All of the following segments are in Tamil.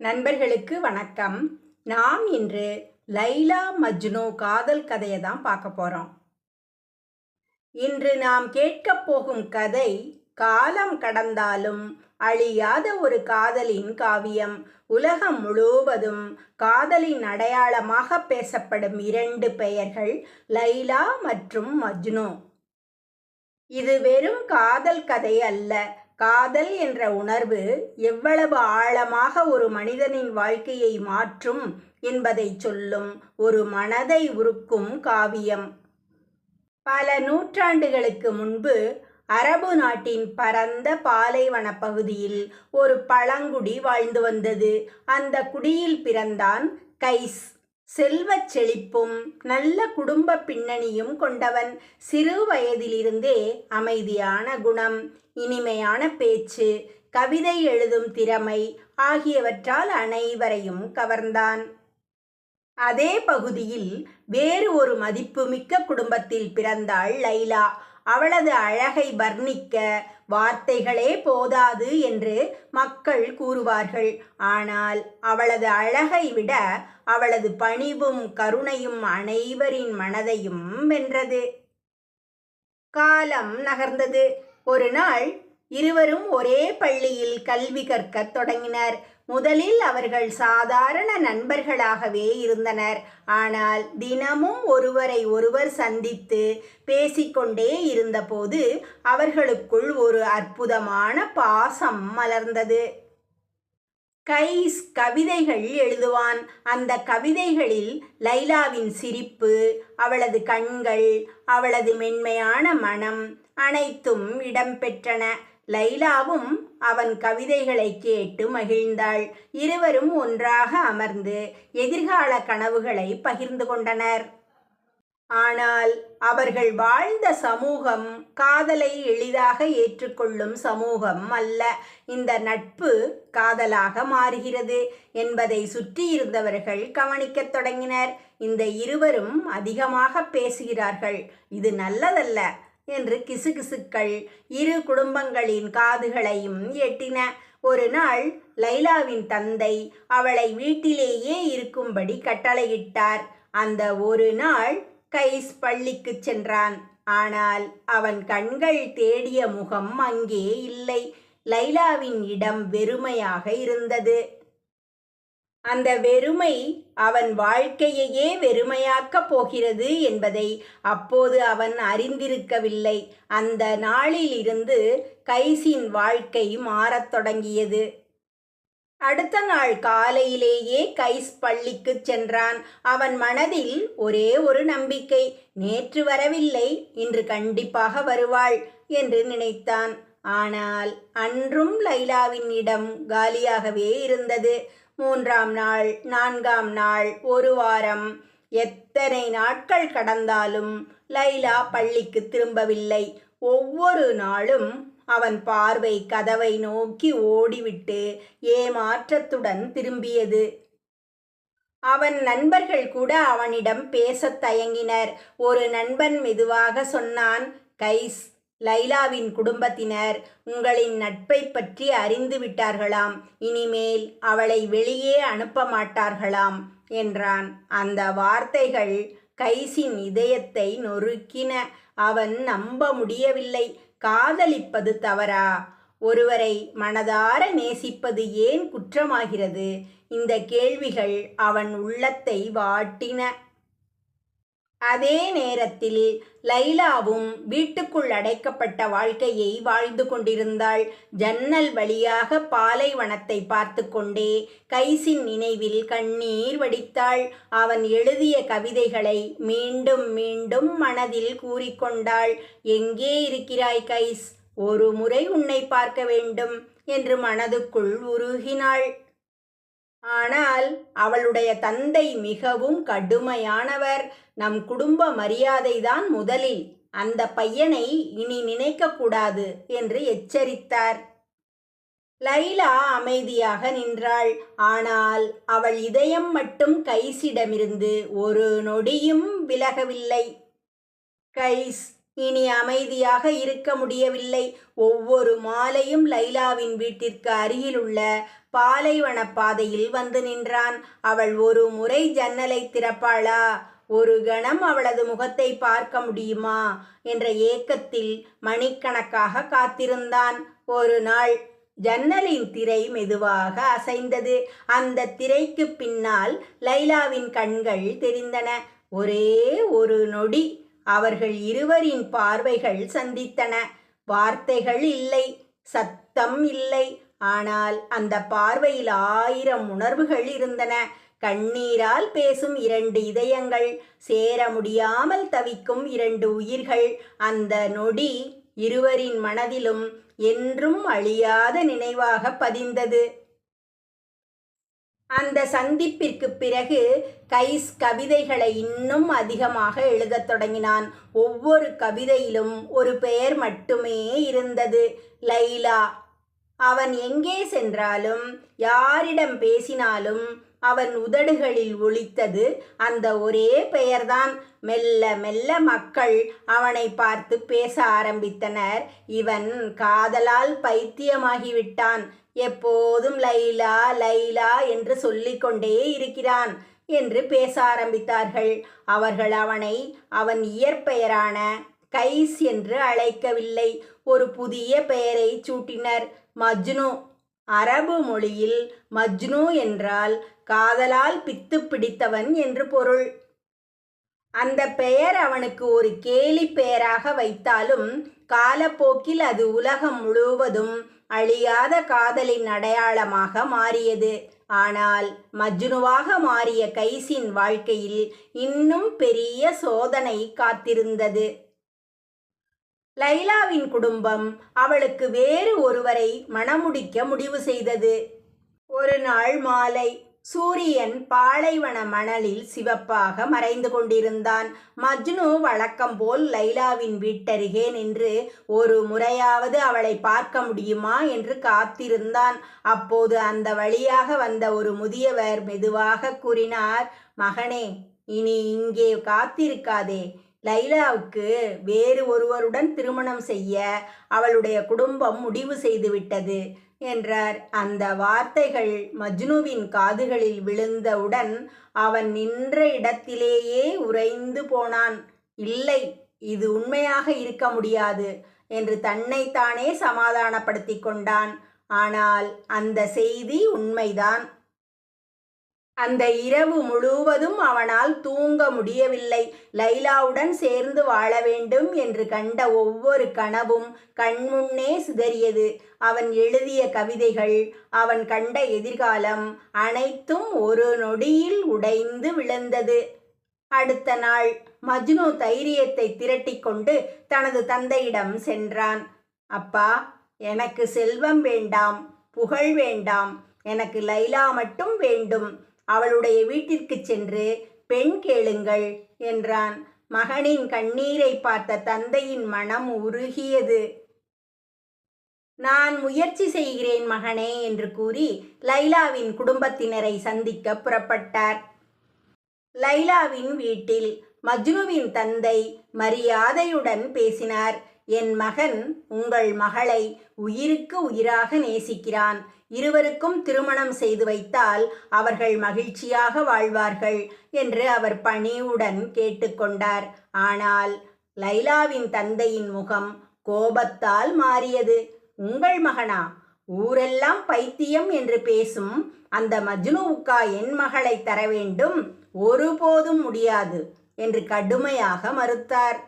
நண்பர்களுக்கு வணக்கம். நாம் இன்று லைலா மஜ்னு காதல் கதையை தான் பார்க்க போறோம். இன்று நாம் கேட்கப் போகும் கதை காலம் கடந்தாலும் அழியாத ஒரு காதலின் காவியம். உலகம் முழுவதும் காதலின் அடையாளமாக பேசப்படும் இரண்டு பெயர்கள் லைலா மற்றும் மஜ்னு. இது வெறும் காதல் கதை அல்ல. காதல் என்ற உணர்வு எவ்வளவு ஆழமாக ஒரு மனிதனின் வாழ்க்கையை மாற்றும் என்பதை சொல்லும் ஒரு மனதை உருக்கும் காவியம். பல நூற்றாண்டுகளுக்கு முன்பு அரபு நாட்டின் பரந்த பாலைவன பகுதியில் ஒரு பழங்குடி வாழ்ந்து வந்தது. அந்த குடியில் பிறந்தான் கைஸ். செல்வச் செழிப்பும் நல்ல குடும்ப பின்னணியும் கொண்டவன். சிறு வயதிலிருந்தே அமைதியான குணம், இனிமையான பேச்சு, கவிதை எழுதும் திறமை ஆகியவற்றால் அனைவரையும் கவர்ந்தான். அதே பகுதியில் வேறு ஒரு மதிப்புமிக்க குடும்பத்தில் பிறந்தாள் லைலா. அவளது அழகை வர்ணிக்க வார்த்தைகளே போதாது என்று மக்கள் கூறுவார்கள். ஆனால் அவளது அழகை விட அவளது பணிவும் கருணையும் அனைவரின் மனதையும் வென்றது. காலம் நகர்ந்தது. ஒரு நாள் இருவரும் ஒரே பள்ளியில் கல்வி கற்கத் தொடங்கினர். முதலில் அவர்கள் சாதாரண நண்பர்களாகவே இருந்தனர். ஆனால் தினமும் ஒருவரை ஒருவர் சந்தித்து பேசிக்கொண்டே இருந்தபோது அவர்களுக்குள் ஒரு அற்புதமான பாசம் மலர்ந்தது. கைஸ் கவிதைகள் எழுதுவான். அந்த கவிதைகளில் லைலாவின் சிரிப்பு, அவளது கண்கள், அவளது மென்மையான மனம் அனைத்தும் இடம்பெற்றன. லைலாவும் அவன் கவிதைகளை கேட்டு மகிழ்ந்தாள். இருவரும் ஒன்றாக அமர்ந்து எதிர்கால கனவுகளை பகிர்ந்து கொண்டனர். ஆனால் அவர்கள் வாழ்ந்த சமூகம் காதலை எளிதாக ஏற்றுக்கொள்ளும் சமூகம் அல்ல. இந்த நட்பு காதலாக மாறுகிறது என்பதை சுற்றியிருந்தவர்கள் கவனிக்கத் தொடங்கினர். இந்த இருவரும் அதிகமாக பேசுகிறார்கள், இது நல்லதல்ல என்று கிசுகிசுக்கள் இரு குடும்பங்களின் காதுகளையும் எட்டின. ஒரு நாள் லைலாவின் தந்தை அவளை வீட்டிலேயே இருக்கும்படி கட்டளையிட்டார். அந்த ஒரு நாள் கைஸ் பள்ளிக்கு சென்றான். ஆனால் அவன் கண்கள் தேடிய முகம் அங்கே இல்லை. லைலாவின் இடம் வெறுமையாக இருந்தது. அந்த வெறுமை அவன் வாழ்க்கையையே வெறுமையாக்கப் போகிறது என்பதை அப்போது அவன் அறிந்திருக்கவில்லை. அந்த நாளில் இருந்து கைஸின் வாழ்க்கை மாறத் தொடங்கியது. அடுத்த நாள் காலையிலேயே கைஸ் பள்ளிக்கு சென்றான். அவன் மனதில் ஒரே ஒரு நம்பிக்கை. நேற்று வரவில்லை, இன்று கண்டிப்பாக வருவாள் என்று நினைத்தான். ஆனால் அன்றும் லைலாவின் இடம் காலியாகவே இருந்தது. 3ஆம் நாள், 4ஆம் நாள், ஒரு வாரம், எத்தனை நாட்கள் கடந்தாலும் லைலா பள்ளிக்கு திரும்பவில்லை. ஒவ்வொரு நாளும் அவன் பார்வை கதவை நோக்கி ஓடிவிட்டு ஏமாற்றத்துடன் திரும்பியது. அவன் நண்பர்கள் கூட அவனிடம் பேசத் தயங்கினர். ஒரு நண்பன் மெதுவாக சொன்னான், கைஸ், லைலாவின் குடும்பத்தினர் உங்களின் நட்பை பற்றி அறிந்து விட்டார்களாம். இனிமேல் அவளை வெளியே அனுப்ப மாட்டார்களாம் என்றான். அந்த வார்த்தைகள் கைஸின் இதயத்தை நொறுக்கின. அவன் நம்ப முடியவில்லை. காதலிப்பது தவறா? ஒருவரை மனதார நேசிப்பது ஏன் குற்றமாகிறது? இந்த கேள்விகள் அவன் உள்ளத்தை வாட்டின. அதே நேரத்தில் லைலாவும் வீட்டுக்குள் அடைக்கப்பட்ட வாழ்க்கையை வாழ்ந்து கொண்டிருந்தாள். ஜன்னல் வழியாக பாலைவனத்தை பார்த்து கொண்டே கைஸின் நினைவில் கண்ணீர் வடித்தாள். அவன் எழுதிய கவிதைகளை மீண்டும் மீண்டும் மனதில் கூறிக்கொண்டாள். எங்கே இருக்கிறாய் கைஸ்? ஒரு முறை உன்னை பார்க்க வேண்டும் என்று மனதுக்குள் உருகினாள். ஆனால் அவளுடைய தந்தை மிகவும் கடுமையானவர். நம் குடும்ப மரியாதைதான் முதலில், அந்த பையனை இனி நினைக்கக்கூடாது என்று எச்சரித்தார். லைலா அமைதியாக நின்றாள். ஆனால் அவள் இதயம் மட்டும் கைஸிடமிருந்து ஒரு நொடியும் விலகவில்லை. கைஸ், இனி அமைதியாக இருக்க முடியவில்லை. ஒவ்வொரு மாலையும் லைலாவின் வீட்டிற்கு அருகிலுள்ள பாலைவன பாதையில் வந்து நின்றான். அவள் ஒரு முறை ஜன்னலை திறப்பாளா, ஒரு கணம் அவளது முகத்தை பார்க்க முடியுமா என்ற ஏக்கத்தில் மணிக்கணக்காக காத்திருந்தான். ஒரு நாள் ஜன்னலின் திரை மெதுவாக அசைந்தது. அந்த திரைக்கு பின்னால் லைலாவின் கண்கள் தெரிந்தன. ஒரே ஒரு நொடி அவர்கள் இருவரின் பார்வைகள் சந்தித்தன. வார்த்தைகள் இல்லை, சத்தம் இல்லை. ஆனால் அந்த பார்வையில் 1000 உணர்வுகள் இருந்தன. கண்ணீரால் பேசும் 2 இதயங்கள், சேர முடியாமல் தவிக்கும் 2 உயிர்கள். அந்த நொடி இருவரின் மனதிலும் என்றும் அழியாத நினைவாக பதிந்தது. அந்த சந்திப்பிற்கு பிறகு கைஸ் கவிதைகளை இன்னும் அதிகமாக எழுதத் தொடங்கினான். ஒவ்வொரு கவிதையிலும் ஒரு பெயர் மட்டுமே இருந்தது, லைலா. அவன் எங்கே சென்றாலும், யாரிடம் பேசினாலும் அவன் உதடுகளில் ஒலித்தது அந்த ஒரே பெயர்தான். மெல்ல மெல்ல மக்கள் அவனை பார்த்து பேச ஆரம்பித்தனர். இவன் காதலால் பைத்தியமாகிவிட்டான், எப்போதும் லைலா லைலா என்று சொல்லிக்கொண்டே இருக்கிறான் என்று பேச ஆரம்பித்தார்கள். அவர்கள் அவனை அவன் இயற்பெயரான கைஸ் என்று அழைக்கவில்லை, ஒரு புதிய பெயரை சூட்டினர், மஜ்னு. அரபு மொழியில் மஜ்னு என்றால் காதலால் பித்து பிடித்தவன் என்று பொருள். அந்த பெயர் அவனுக்கு ஒரு கேலி பெயராக வைத்தாலும் காலப்போக்கில் அது உலகம் முழுவதும் அழியாத காதலின் அடையாளமாக மாறியது. ஆனால் மஜ்னுவாக மாறிய கைஸின் வாழ்க்கையில் இன்னும் பெரிய சோதனை காத்திருந்தது. லைலாவின் குடும்பம் அவளுக்கு வேறு ஒருவரை மணமுடிக்க முடிவு செய்தது. ஒரு நாள் மாலை சூரியன் பாலைவன மணலில் சிவப்பாக மறைந்து கொண்டிருந்தான். மஜ்னு வழக்கம் போல் லைலாவின் வீட்டருகே நின்று ஒரு முறையாவது அவளை பார்க்க முடியுமா என்று காத்திருந்தான். அப்போது அந்த வழியாக வந்த ஒரு முதியவர் மெதுவாக கூறினார், மகனே, இனி இங்கே காத்திருக்காதே. லைலாவுக்கு வேறு ஒருவருடன் திருமணம் செய்ய அவளுடைய குடும்பம் முடிவு செய்துவிட்டது என்றார். அந்த வார்த்தைகள் மஜ்னுவின் காதுகளில் விழுந்தவுடன் அவன் நின்ற இடத்திலேயே உறைந்து போனான். இல்லை, இது உண்மையாக இருக்க முடியாது என்று தன்னைத்தானே சமாதானப்படுத்தி கொண்டான். ஆனால் அந்த செய்தி உண்மைதான். அந்த இரவு முழுவதும் அவனால் தூங்க முடியவில்லை. லைலாவுடன் சேர்ந்து வாழ வேண்டும் என்று கண்ட ஒவ்வொரு கனவும் கண்முன்னே சிதறியது. அவன் எழுதிய கவிதைகள், அவன் கண்ட எதிர்காலம் அனைத்தும் ஒரு நொடியில் உடைந்து விழுந்தது. அடுத்த நாள் மஜ்னு தைரியத்தை திரட்டிக்கொண்டு தனது தந்தையிடம் சென்றான். அப்பா, எனக்கு செல்வம் வேண்டாம், புகழ் வேண்டாம், எனக்கு லைலா மட்டும் வேண்டும். அவளுடைய வீட்டிற்கு சென்று பெண் கேளுங்கள் என்றான். மகனின் கண்ணீரை பார்த்த தந்தையின் மனம் உருகியது. நான் முயற்சி செய்கிறேன் மகனே என்று கூறி லைலாவின் குடும்பத்தினரை சந்திக்க புறப்பட்டார். லைலாவின் வீட்டில் மஜ்னுவின் தந்தை மரியாதையுடன் பேசினார். என் மகன் உங்கள் மகளை உயிருக்கு உயிராக நேசிக்கிறான். இருவருக்கும் திருமணம் செய்து வைத்தால் அவர்கள் மகிழ்ச்சியாக வாழ்வார்கள் என்று அவர் பணிவுடன் கேட்டுக்கொண்டார். ஆனால் லைலாவின் தந்தையின் முகம் கோபத்தால் மாறியது. உங்கள் மகனா? ஊரெல்லாம் பைத்தியம் என்று பேசும் அந்த மஜ்னுவுக்கா என் மகளை தர வேண்டும்? ஒருபோதும் முடியாது என்று கடுமையாக மறுத்தார்.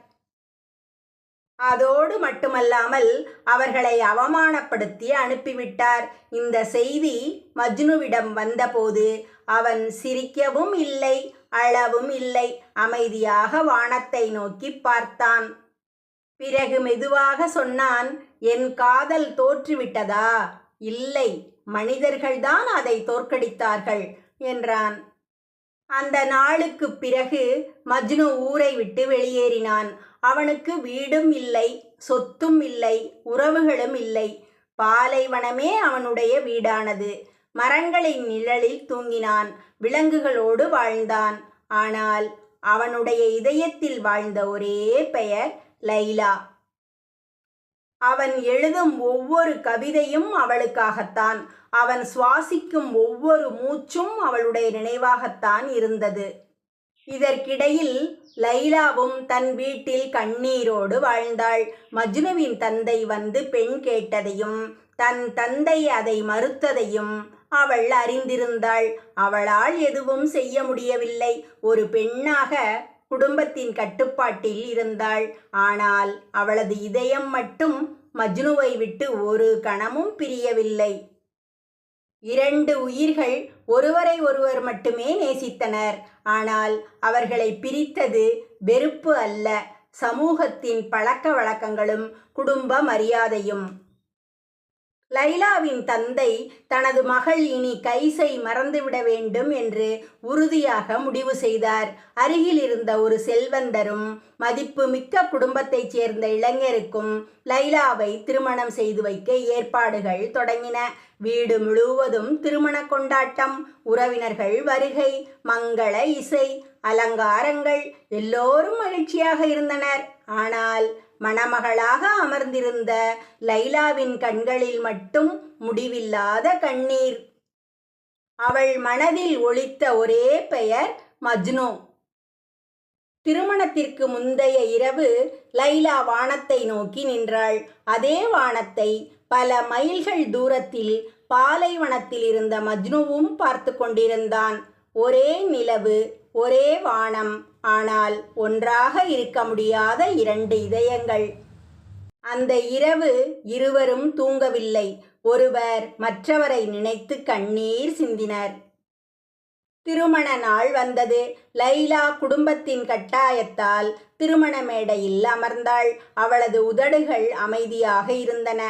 அதோடு மட்டுமல்லாமல் அவர்களை அவமானப்படுத்தி அனுப்பிவிட்டார். இந்த செய்தி மஜ்னுவிடம் வந்தபோது அவன் சிரிக்கவும் இல்லை, அழவும் இல்லை. அமைதியாக வானத்தை நோக்கி பார்த்தான். பிறகு மெதுவாக சொன்னான், என் காதல் தோற்றுவிட்டதா? இல்லை, மனிதர்கள்தான் அதை தோற்கடித்தார்கள் என்றான். அந்த நாளுக்கு பிறகு மஜ்னு ஊரை விட்டு வெளியேறினான். அவனுக்கு வீடும் இல்லை, சொத்தும் இல்லை, உறவுகளும் இல்லை. பாலைவனமே அவனுடைய வீடானது. மரங்களின் நிழலில் தூங்கினான், விலங்குகளோடு வாழ்ந்தான். ஆனால் அவனுடைய இதயத்தில் வாழ்ந்த ஒரே பெயர் லைலா. அவன் எழுதும் ஒவ்வொரு கவிதையும் அவளுக்காகத்தான். அவன் சுவாசிக்கும் ஒவ்வொரு மூச்சும் அவளுடைய நினைவாகத்தான் இருந்தது. இதற்கிடையில் லைலாவும் தன் வீட்டில் கண்ணீரோடு வாழ்ந்தாள். மஜ்னுவின் தந்தை வந்து பெண் கேட்டதையும் தன் தந்தை அதை மறுத்ததையும் அவள் அறிந்திருந்தாள். அவளால் எதுவும் செய்ய முடியவில்லை. ஒரு பெண்ணாக குடும்பத்தின் கட்டுப்பாட்டில் இருந்தாள். ஆனால் அவளது இதயம் மட்டும் மஜ்னுவை விட்டு ஒரு கணமும் பிரியவில்லை. 2 உயிர்கள் ஒருவரை ஒருவர் மட்டுமே நேசித்தனர். ஆனால் அவர்களை பிரித்தது வெறுப்பு அல்ல, சமூகத்தின் பழக்க வழக்கங்களும் குடும்ப மரியாதையும். லைலாவின் தந்தை தனது மகள் இனி கைஸை மறந்துவிட வேண்டும் என்று உறுதியாக முடிவு செய்தார். அருகில் இருந்த ஒரு செல்வந்தரும் மதிப்புமிக்க குடும்பத்தைச் சேர்ந்த இளைஞருக்கும் லைலாவை திருமணம் செய்து வைக்க ஏற்பாடுகள் தொடங்கின. வீடு முழுவதும் திருமண கொண்டாட்டம், உறவினர்கள் வருகை, மங்கள இசை, அலங்காரங்கள், எல்லோரும் மகிழ்ச்சியாக இருந்தனர். ஆனால் மணமகளாக அமர்ந்திருந்த லைலாவின் கண்களில் மட்டும் முடிவில்லாத கண்ணீர். அவள் மனதில் ஒலித்த ஒரே பெயர் மஜ்னு. திருமணத்திற்கு முந்தைய இரவு லைலா வானத்தை நோக்கி நின்றாள். அதே வானத்தை பல மைல்கள் தூரத்தில் பாலைவனத்தில் இருந்த மஜ்னுவும் பார்த்து கொண்டிருந்தான். ஒரே நிலவு, ஒரே வானம், ஆனால் ஒன்றாக இருக்க முடியாத 2 இதயங்கள். அந்த இரவு இருவரும் தூங்கவில்லை. ஒருவர் மற்றவரை நினைத்து கண்ணீர் சிந்தினர். திருமண நாள் வந்தது. லைலா குடும்பத்தின் கட்டாயத்தால் திருமண மேடையில் அமர்ந்தாள். அவளது உதடுகள் அமைதியாக இருந்தன.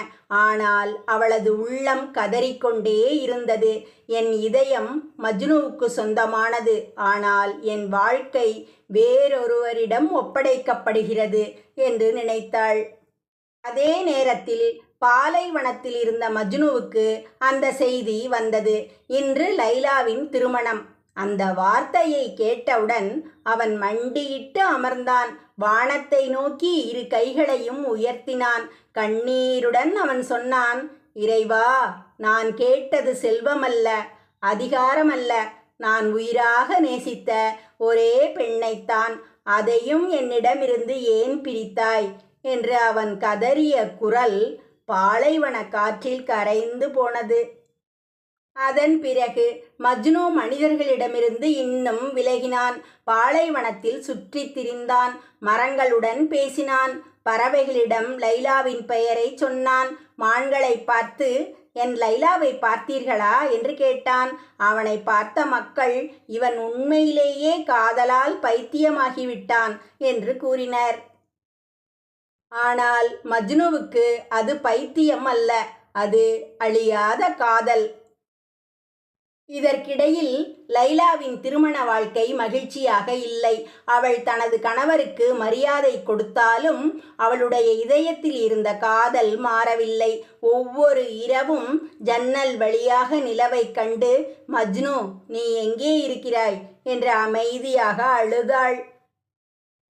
ஆனால் அவளது உள்ளம் கதறிக்கொண்டே இருந்தது. என் இதயம் மஜ்னுவுக்கு சொந்தமானது. ஆனால் என் வாழ்க்கை வேறொருவரிடம் ஒப்படைக்கப்படுகிறது என்று நினைத்தாள். அதே நேரத்தில் பாலைவனத்தில் இருந்த மஜ்னுவுக்கு அந்த செய்தி வந்தது. இன்று லைலாவின் திருமணம். அந்த வார்த்தையை கேட்டவுடன் அவன் மண்டியிட்டு அமர்ந்தான். வானத்தை நோக்கி 2 கைகளையும் உயர்த்தினான். கண்ணீருடன் அவன் சொன்னான், இறைவா, நான் கேட்டது செல்வமல்ல, அதிகாரமல்ல, நான் உயிராக நேசித்த ஒரே பெண்ணைத்தான். அதையும் என்னிடமிருந்து ஏன் பிரித்தாய் என்று அவன் கதறிய குரல் பாலைவன காற்றில் கரைந்து போனது. அதன் பிறகு மஜ்னு மனிதர்களிடமிருந்து இன்னும் விலகினான். பாலைவனத்தில் சுற்றித் திரிந்தான். மரங்களுடன் பேசினான். பறவைகளிடம் லைலாவின் பெயரை சொன்னான். மான்களை பார்த்து, என் லைலாவை பார்த்தீர்களா என்று கேட்டான். அவனை பார்த்த மக்கள், இவன் உண்மையிலேயே காதலால் பைத்தியமாகிவிட்டான் என்று கூறினர். ஆனால் மஜ்னுவுக்கு அது பைத்தியம் அல்ல, அது அழியாத காதல். இதற்கிடையில் லைலாவின் திருமண வாழ்க்கை மகிழ்ச்சியாக இல்லை. அவள் தனது கணவருக்கு மரியாதை கொடுத்தாலும் அவளுடைய இதயத்தில் இருந்த காதல் மாறவில்லை. ஒவ்வொரு இரவும் ஜன்னல் வழியாக நிலவைக் கண்டு, மஜ்னு, நீ எங்கே இருக்கிறாய் என்று அமைதியாக அழுதாள்.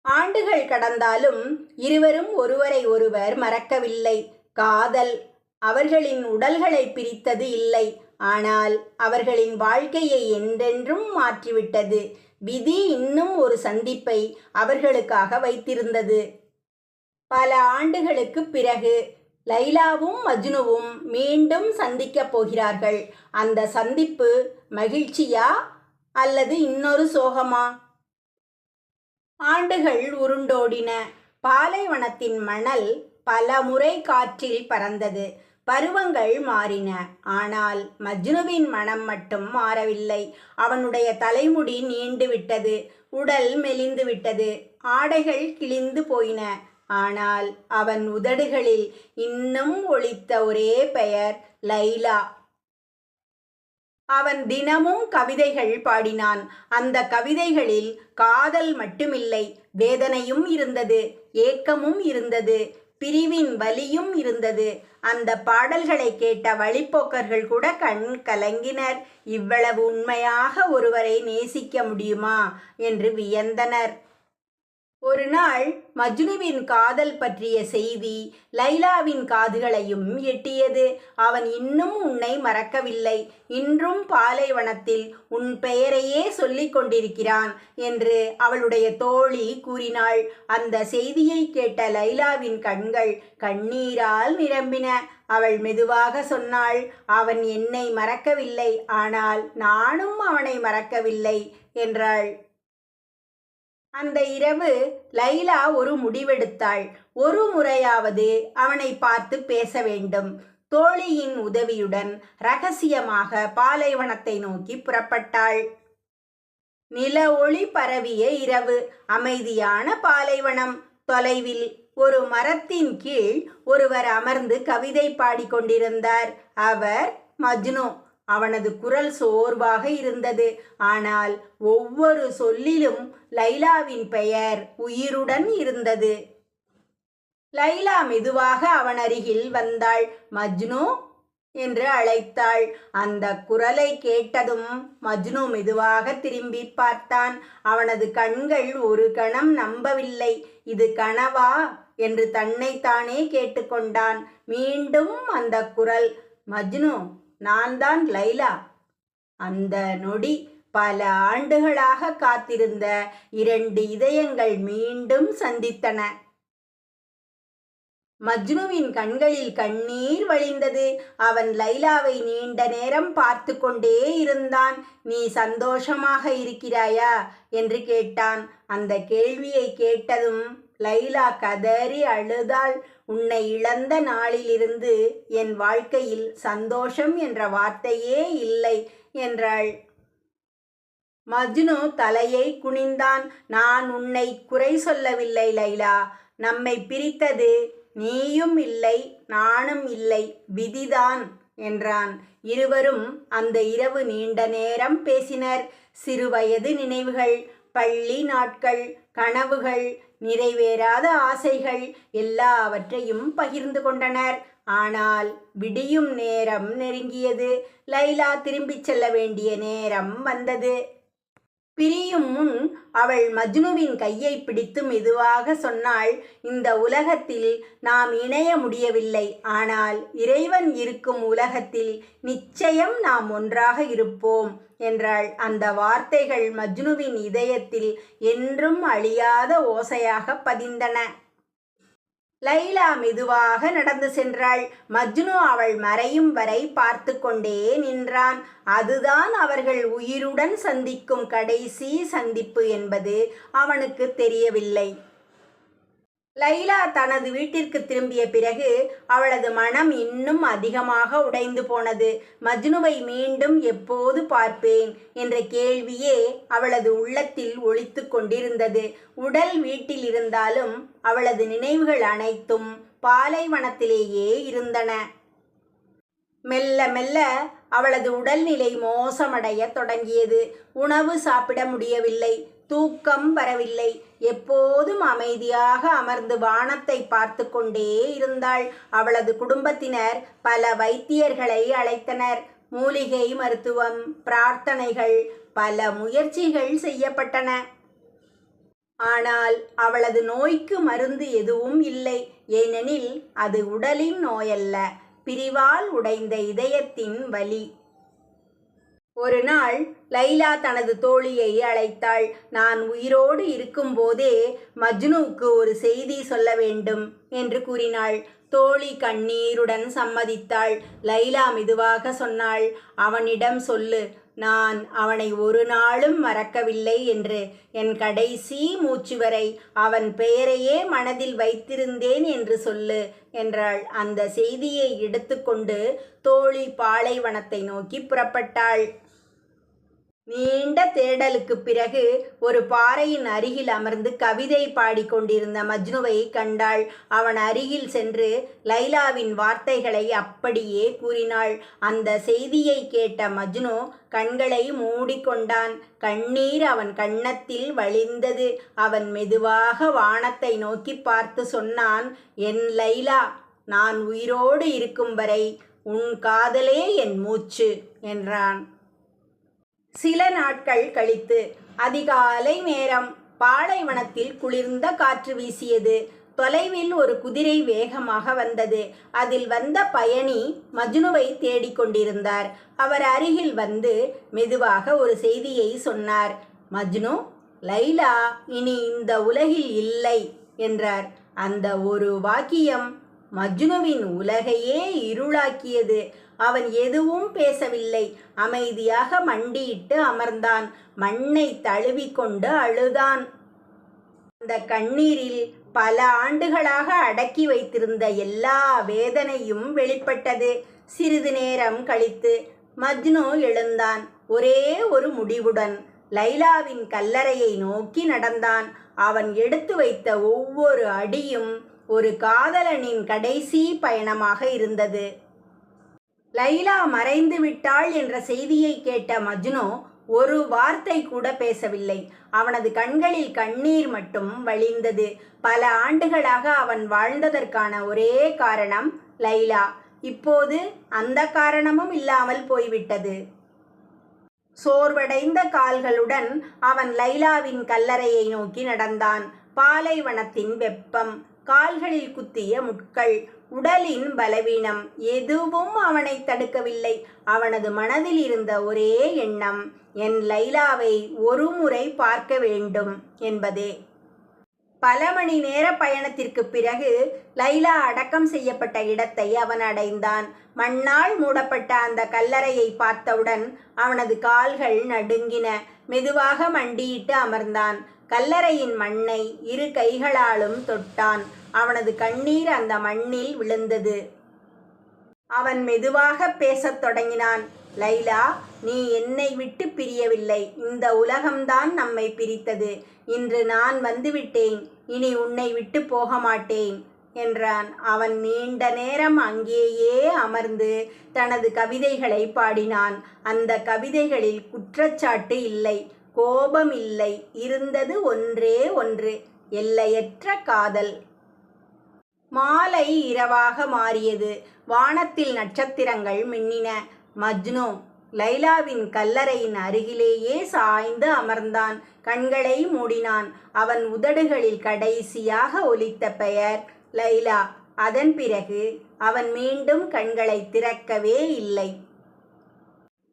ஆண்டுகள் கடந்தாலும் இருவரும் ஒருவரை ஒருவர் மறக்கவில்லை. காதல் அவர்களின் உடல்களை பிரித்தது இல்லை, ஆனால் அவர்களின் வாழ்க்கையை என்றென்றும் மாற்றிவிட்டது. விதி இன்னும் ஒரு சந்திப்பை அவர்களுக்காக வைத்திருந்தது. பல ஆண்டுகளுக்கு பிறகு லைலாவும் மஜ்னுவும் மீண்டும் சந்திக்கப் போகிறார்கள். அந்த சந்திப்பு மகிழ்ச்சியா அல்லது இன்னொரு சோகமா? ஆண்டுகள் உருண்டோடின. பாலைவனத்தின் மணல் பல முறை காற்றில் பறந்தது. பருவங்கள் மாறின. ஆனால் மஜ்னுவின் மனம் மட்டும் மாறவில்லை. அவனுடைய தலைமுடி நீண்டு விட்டது. உடல் மெலிந்து விட்டது. ஆடைகள் கிழிந்து போயின. ஆனால் அவன் உதடுகளில் இன்னும் ஒலித்த ஒரே பெயர் லைலா. அவன் தினமும் கவிதைகள் பாடினான். அந்த கவிதைகளில் காதல் மட்டுமில்லை, வேதனையும் இருந்தது, ஏக்கமும் இருந்தது, பிரிவின் வலியும் இருந்தது. அந்த பாடல்களை கேட்ட வழிப்போக்கர்கள் கூட கண் கலங்கினர். இவ்வளவு உண்மையாக ஒருவரை நேசிக்க முடியுமா என்று வியந்தனர். ஒரு நாள் மஜ்னுவின் காதல் பற்றிய செய்தி லைலாவின் காதுகளையும் எட்டியது. அவன் இன்னும் உன்னை மறக்கவில்லை, இன்றும் பாலைவனத்தில் உன் பெயரையே சொல்லிக் கொண்டிருக்கிறான் என்று அவளுடைய தோழி கூறினாள். அந்த செய்தியை கேட்ட லைலாவின் கண்கள் கண்ணீரால் நிரம்பின. அவள் மெதுவாக சொன்னாள், அவன் என்னை மறக்கவில்லை, ஆனால் நானும் அவனை மறக்கவில்லை என்றாள். அந்த இரவு லைலா ஒரு முடிவெடுத்தாள். ஒரு முறையாவது அவனை பார்த்து பேச வேண்டும். தோழியின் உதவியுடன் ரகசியமாக பாலைவனத்தை நோக்கி புறப்பட்டாள். நில ஒளி பரவிய இரவு, அமைதியான பாலைவனம். தொலைவில் ஒரு மரத்தின் கீழ் ஒருவர் அமர்ந்து கவிதை பாடிக்கொண்டிருந்தார். அவர் மஜ்னு. அவனது குரல் சோர்வாக இருந்தது. ஆனால் ஒவ்வொரு சொல்லிலும் லைலாவின் பெயர் உயிருடன் இருந்தது. லைலா மெதுவாக அவன் அருகில் வந்தாள். மஜ்னு என்று அழைத்தாள். அந்த குரலை கேட்டதும் மஜ்னு மெதுவாக திரும்பி பார்த்தான். அவனது கண்கள் ஒரு கணம் நம்பவில்லை. இது கனவா என்று தன்னைத்தானே கேட்டுக்கொண்டான். மீண்டும் அந்த குரல், மஜ்னு, நான் தான் லைலா. அந்த நொடி பல ஆண்டுகளாக காத்திருந்த 2 இதயங்கள் மீண்டும் சந்தித்தன. மஜ்னுவின் கண்களில் கண்ணீர் வழிந்தது. அவன் லைலாவை நீண்ட நேரம் பார்த்து கொண்டே இருந்தான். நீ சந்தோஷமாக இருக்கிறாயா என்று கேட்டான். அந்த கேள்வியை கேட்டதும் லைலா கதறி அழுதாள். உன்னை இழந்த நாளிலிருந்து என் வாழ்க்கையில் சந்தோஷம் என்ற வார்த்தையே இல்லை என்றாள். மஜ்னு தலையை குனிந்தான். நான் உன்னை குறை சொல்லவில்லை லைலா. நம்மை பிரித்தது நீயும் இல்லை, நானும் இல்லை, விதிதான் என்றான். இருவரும் அந்த இரவு நீண்ட நேரம் பேசினர். சிறுவயது நினைவுகள், பள்ளி நாட்கள், கனவுகள், நிறைவேறாத ஆசைகள் எல்லாவற்றையும் பகிர்ந்து கொண்டனர். ஆனால் விடியும் நேரம் நெருங்கியது. லைலா திரும்பிச் செல்ல வேண்டிய நேரம் வந்தது. பிரியும் முன் அவள் மஜ்னுவின் கையை பிடித்து மெதுவாக சொன்னாள், இந்த உலகத்தில் நாம் இணைய முடியவில்லை, ஆனால் இறைவன் இருக்கும் உலகத்தில் நிச்சயம் நாம் ஒன்றாக இருப்போம் என்றாள். அந்த வார்த்தைகள் மஜ்னுவின் இதயத்தில் என்றும் அழியாத ஓசையாக பதிந்தன. லைலா மெதுவாக நடந்து சென்றாள். மஜ்னு அவள் மறையும் வரை பார்த்து கொண்டே நின்றான். அதுதான் அவர்கள் உயிருடன் சந்திக்கும் கடைசி சந்திப்பு என்பது அவனுக்கு தெரியவில்லை. லைலா தனது வீட்டிற்கு திரும்பிய பிறகு அவளது மனம் இன்னும் அதிகமாக உடைந்து போனது. மஜ்னுவை மீண்டும் எப்போது பார்ப்பேன் என்ற கேள்வியே அவளது உள்ளத்தில் ஒலித்து கொண்டிருந்தது. உடல் வீட்டில் இருந்தாலும் அவளது நினைவுகள் அனைத்தும் பாலைவனத்திலேயே இருந்தன. மெல்ல மெல்ல அவளது உடல்நிலை மோசமடைய தொடங்கியது. உணவு சாப்பிட முடியவில்லை, தூக்கம் வரவில்லை. எப்போதும் அமைதியாக அமர்ந்து வானத்தை பார்த்து கொண்டே இருந்தாள். அவளது குடும்பத்தினர் பல வைத்தியர்களை அழைத்தனர். மூலிகை மருத்துவம், பிரார்த்தனைகள், பல முயற்சிகள் செய்யப்பட்டன. ஆனால் அவளது நோய்க்கு மருந்து எதுவும் இல்லை. ஏனெனில் அது உடலின் நோயல்ல, பிரிவால் உடைந்த இதயத்தின் வலி. ஒரு நாள் லைலா தனது தோழியை அழைத்தாள். நான் உயிரோடு இருக்கும்போதே மஜ்னுவுக்கு ஒரு செய்தி சொல்ல வேண்டும் என்று கூறினாள். தோழி கண்ணீருடன் சம்மதித்தாள். லைலா மெதுவாக சொன்னாள், அவனிடம் சொல்லு, நான் அவனை ஒரு நாளும் மறக்கவில்லை என்று. என் கடைசி மூச்சு வரை அவன் பெயரையே மனதில் வைத்திருந்தேன் என்று சொல்லு என்றாள். அந்த செய்தியை எடுத்துக்கொண்டு தோழி பாலைவனத்தை நோக்கி புறப்பட்டாள். நீண்ட தேடலுக்கு பிறகு ஒரு பாறையின் அருகில் அமர்ந்து கவிதை பாடிக்கொண்டிருந்த மஜ்னுவை கண்டாள். அவன் அருகில் சென்று லைலாவின் வார்த்தைகளை அப்படியே கூறினாள். அந்த செய்தியை கேட்ட மஜ்னு கண்களை மூடிக்கொண்டான். கண்ணீர் அவன் கன்னத்தில் வழிந்தது. அவன் மெதுவாக வானத்தை நோக்கி பார்த்து சொன்னான், என் லைலா, நான் உயிரோடு இருக்கும் வரை உன் காதலே என் மூச்சு என்றான். சில நாட்கள் கழித்து அதிகாலை நேரம், பாலைவனத்தில் குளிர்ந்த காற்று வீசியது. தொலைவில் ஒரு குதிரை வேகமாக வந்தது. அதில் வந்த பயணி மஜ்னுவை தேடிக்கொண்டிருந்தார். அவர் அருகில் வந்து மெதுவாக ஒரு செய்தியை சொன்னார். மஜ்னு, லைலா இனி இந்த உலகில் இல்லை என்றார். அந்த ஒரு வாக்கியம் மஜ்னுவின் உலகையே இருளாக்கியது. அவன் எதுவும் பேசவில்லை. அமைதியாக மண்டியிட்டு அமர்ந்தான். மண்ணை தழுவிக்கொண்டு அழுதான். அந்த கண்ணீரில் பல ஆண்டுகளாக அடக்கி வைத்திருந்த எல்லா வேதனையும் வெளிப்பட்டது. சிறிது நேரம் கழித்து மஜ்னு எழுந்தான். ஒரே ஒரு முடிவுடன் லைலாவின் கல்லறையை நோக்கி நடந்தான். அவன் எடுத்து வைத்த ஒவ்வொரு அடியும் ஒரு காதலனின் கடைசி பயணமாக இருந்தது. லைலா மறைந்து விட்டாள் என்ற செய்தியை கேட்ட மஜ்னு ஒரு வார்த்தை கூட பேசவில்லை. அவனது கண்களில் கண்ணீர் மட்டும் வழிந்தது. பல ஆண்டுகளாக அவன் வாழ்ந்ததற்கான ஒரே காரணம் லைலா. இப்போது அந்த காரணமும் இல்லாமல் போய்விட்டது. சோர்வடைந்த கால்களுடன் அவன் லைலாவின் கல்லறையை நோக்கி நடந்தான். பாலைவனத்தின் வெப்பம், கால்களில் குத்திய முட்கள், உடலின் பலவீனம் எதுவும் அவனை தடுக்கவில்லை. அவனது மனதில் இருந்த ஒரே எண்ணம், என் லைலாவை ஒரு முறை பார்க்க வேண்டும் என்பதே. பல மணி நேர பயணத்திற்கு பிறகு லைலா அடக்கம் செய்யப்பட்ட இடத்தை அவன் அடைந்தான். மண்ணால் மூடப்பட்ட அந்த கல்லறையை பார்த்தவுடன் அவனது கால்கள் நடுங்கின. மெதுவாக மண்டியிட்டு அமர்ந்தான். கல்லறையின் மண்ணை இரு கைகளாலும் தொட்டான். அவனது கண்ணீர் அந்த மண்ணில் விழுந்தது. அவன் மெதுவாக பேசத் தொடங்கினான். லைலா, நீ என்னை விட்டு பிரியவில்லை. இந்த உலகம்தான் நம்மை பிரித்தது. இன்று நான் வந்துவிட்டேன். இனி உன்னை விட்டு போக மாட்டேன் என்றான். அவன் நீண்ட நேரம் அங்கேயே அமர்ந்து தனது கவிதைகளை பாடினான். அந்த கவிதைகளில் குற்றச்சாட்டு இல்லை, கோபம் இல்லை. இருந்தது ஒன்றே ஒன்று, எல்லையற்ற காதல். மாலை இரவாக மாறியது. வானத்தில் நட்சத்திரங்கள் மின்னின. மஜ்னு லைலாவின் கல்லறையின் அருகிலேயே சாய்ந்து அமர்ந்தான். கண்களை மூடினான். அவன் உதடுகளில் கடைசியாக ஒலித்த பெயர் லைலா. அதன் பிறகு அவன் மீண்டும் கண்களை திறக்கவே இல்லை.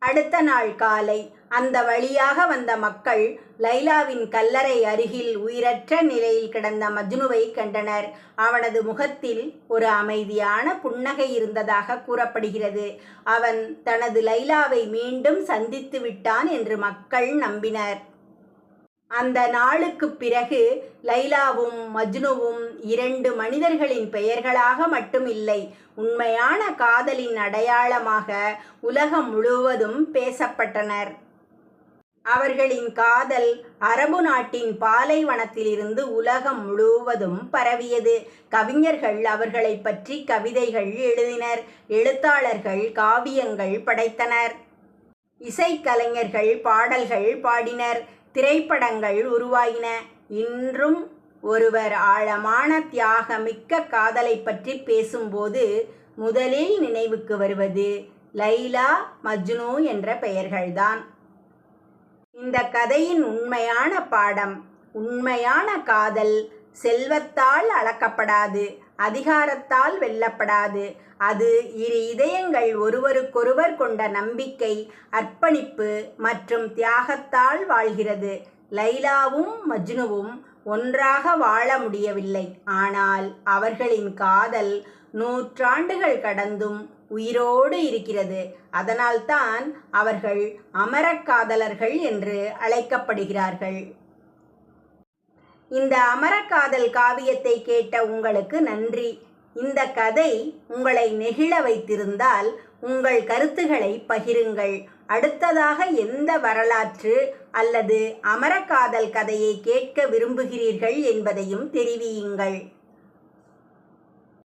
அடுத்த நாள் காலை அந்த வழியாக வந்த மக்கள் லைலாவின் கல்லறை அருகில் உயிரற்ற நிலையில் கிடந்த மஜ்னுவை கண்டனர். அவனது முகத்தில் ஒரு அமைதியான புன்னகை இருந்ததாக கூறப்படுகிறது. அவன் தனது லைலாவை மீண்டும் சந்தித்து விட்டான் என்று மக்கள் நம்பினர். அந்த நாளுக்கு பிறகு லைலாவும் மஜ்னுவும் இரண்டு மனிதர்களின் பெயர்களாக மட்டும் இல்லை, உண்மையான காதலின் அடையாளமாக உலகம் முழுவதும் பேசப்பட்டனர். அவர்களின் காதல் அரபு நாட்டின் பாலைவனத்திலிருந்து உலகம் முழுவதும் பரவியது. கவிஞர்கள் அவர்களை பற்றி கவிதைகள் எழுதினர். எழுத்தாளர்கள் காவியங்கள் படைத்தனர். இசைக்கலைஞர்கள் பாடல்கள் பாடினர். திரைப்படங்கள் உருவாயின. இன்றும் ஒருவர் ஆழமான தியாகமிக்க காதலை பற்றி பேசும்போது முதலில் நினைவுக்கு வருவது லைலா, மஜ்னு என்ற பெயர்கள்தான். இந்த கதையின் உண்மையான பாடம், உண்மையான காதல் செல்வத்தால் அளக்கப்படாது, அதிகாரத்தால் வெல்லப்படாது. அது இரு இதயங்கள் ஒருவருக்கொருவர் கொண்ட நம்பிக்கை, அர்ப்பணிப்பு மற்றும் தியாகத்தால் வாழ்கிறது. லைலாவும் மஜ்னுவும் ஒன்றாக வாழ முடியவில்லை, ஆனால் அவர்களின் காதல் நூற்றாண்டுகள் கடந்தும் உயிரோடு இருக்கிறது. அதனால்தான் அவர்கள் அமரக்காதலர்கள் என்று அழைக்கப்படுகிறார்கள். இந்த அமரக்காதல் காவியத்தை கேட்ட உங்களுக்கு நன்றி. இந்த கதை உங்களை நெகிழ வைத்திருந்தால் உங்கள் கருத்துக்களை பகிருங்கள். அடுத்ததாக எந்த வரலாற்று அல்லது அமரக்காதல் கதையை கேட்க விரும்புகிறீர்கள் என்பதையும் தெரிவியுங்கள்.